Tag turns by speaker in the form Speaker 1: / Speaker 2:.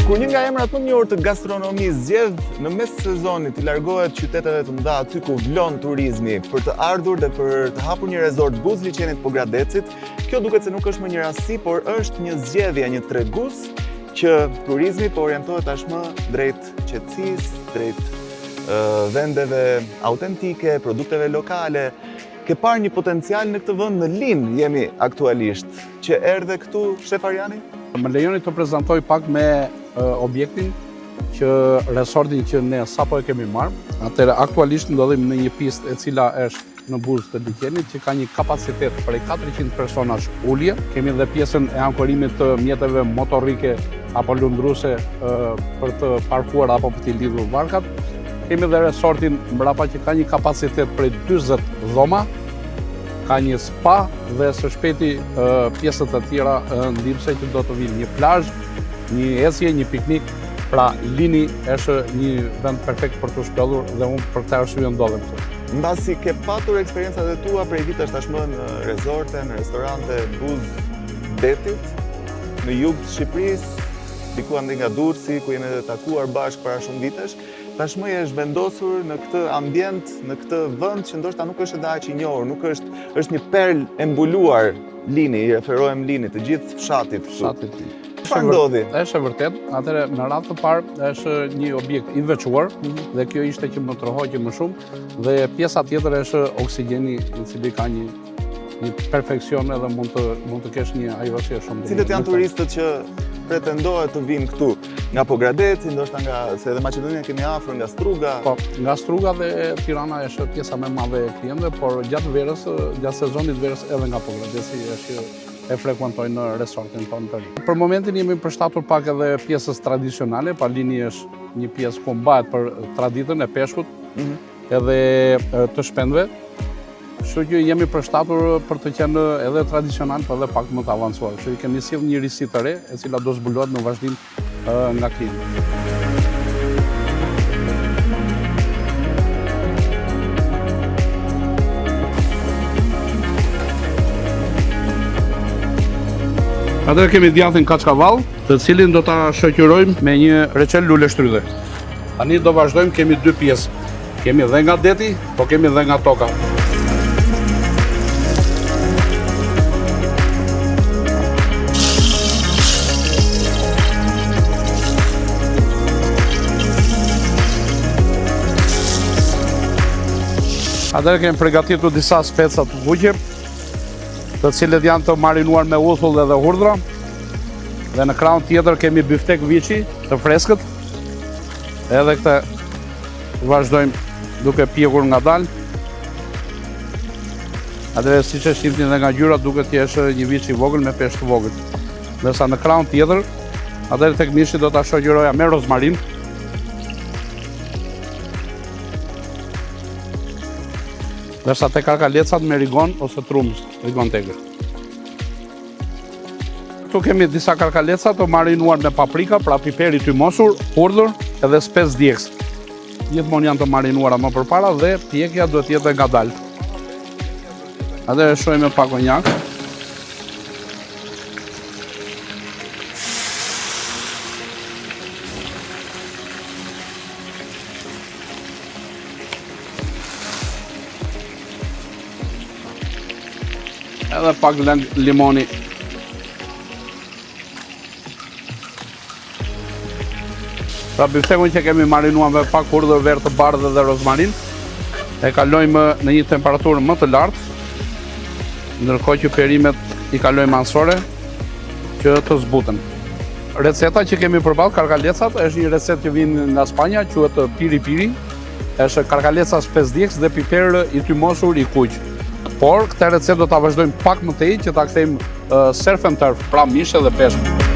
Speaker 1: Kur një nga emrat më njohur të gastronomisë zgjedh në mes sezonit i largohet qyteteve të mëdha aty ku vlon turizmi për të ardhur dhe për të hapur një resort buz liçenit Pogradecit, kjo duket se nuk është më një rastësi, por është një zgjedhje, një tregus që turizmi po orientohet tashmë drejt qetësisë, drejt vendeve autentike, produkteve lokale. Ke parë një potencial në këtë vend, në Lin jemi aktualisht, që erdhe këtu Shef Arjani?
Speaker 2: Më lejoni të prezantoj pak me objektin resortin që ne sapo e kemi marrë. Atëherë aktualisht ndodhim në një pistë e cila është në buzë të liçenit që ka një kapacitet prej 400 personash ulje. Kemi dhe pjesën e ankorimit të mjeteve motorrike apo lundruese për të parkuar apo për të lidhur barkat. Kemi dhe resortin mbrapa që ka një kapacitet prej 40 dhoma, ka një spa dhe së shpejti pjesët e tjera ndihmëse që do të vinë një plazh, një ecje, një piknik. Pra Lini është një vend perfekt për të shpellur dhe unë për këtë arsye ndodhem këtu.
Speaker 1: Mbasi ke patur eksperiencat e tua prej vitesh tashmë në rezorte, në restorante buzë detit, në jug të Shqipërisë, diku ande nga Durrësi, ku jemi takuar bashkë para shumë vitesh. Tashmë je zhvendosur në këtë ambient, në këtë vend që ndoshta nuk është edhe aq i njohur, nuk është një perl e mbuluar Lini, i referohem Linit, të gjithë fshatit. Çfarë ndodhi?
Speaker 2: Është e vërtet, atëherë në radhë të parë është një objekt i veçuar dhe kjo ishte që më trohoqi më shumë dhe pjesa tjetër është oksigjeni i cili ka një perfeksion edhe mund të kesh një ajrosje shumë.
Speaker 1: Cilët janë turistët që pretendohet të vinë këtu? Nga Pogradeci, ndoshta se edhe Maqedonia kemi afër, nga Struga?
Speaker 2: Po, nga Struga dhe Tirana është pjesa më e madhe e klientëve, por gjatë sezonit verës edhe nga Pogradeci është e frekuentojnë në resortin tonë të ri. Për momentin jemi përshtatur pak edhe pjesës tradicionale, pa Lini është një pjesë ku mbahet për traditën e peshkut edhe të shpendëve. Kështu që jemi përshtatur për të qenë edhe tradicional, por edhe pak më të avancuar. Kështu që kemi sjellë një risi të re, e cila do zbulohet në vazhdim nga klienti. Atëherë kemi djathtin kaçkavall, të cilin do ta shoqërojmë me një reçel lule shtrydhe. Tani do vazhdojmë, kemi dy pjesë. Kemi dhe nga deti, po kemi dhe nga toka. Atëherë kemi përgatitur disa speca të buqe, të cilët janë të marinuar me uthull dhe hurdhra. Dhe në krahun tjetër kemi biftek viçi të freskët. Edhe këtë vazhdojmë duke pjekur ngadalë. Atëherë siç e shihni edhe nga ngjyra duket që është një viç i vogël me peshk të vogël. Ndërsa në krahun tjetër, atëherë tek mishi do ta shoqëroja me rozmarin. Ndërsa te karkalecat me rigon ose trumz, rigon tegër. Këtu kemi disa karkaleca të marinuar me paprika, pra piperi tymosur, hurdhër edhe spec djegës. Gjithmonë janë të marinuara më përpara dhe pjekja duhet jetë ngadalë. Atëherë shojmë pak konjak. Edhe pak lëng limoni. Pra biftekun që kemi marinuar me pak hurdhër verë të bardhë dhe rozmarin, e kalojmë në një temperaturë më të lartë, ndërkohë që perimet i kalojmë ansore që të zbuten. Receta që kemi përballë karkalecat është një recetë që vjen nga Spanja, quhet piri-piri. Është karkaleca spec djegës dhe piper i tymosur i kuq. Por këtë recetë do ta vazhdojmë pak më tej që ta kthejmë surf and turf, pra mishe dhe peshk.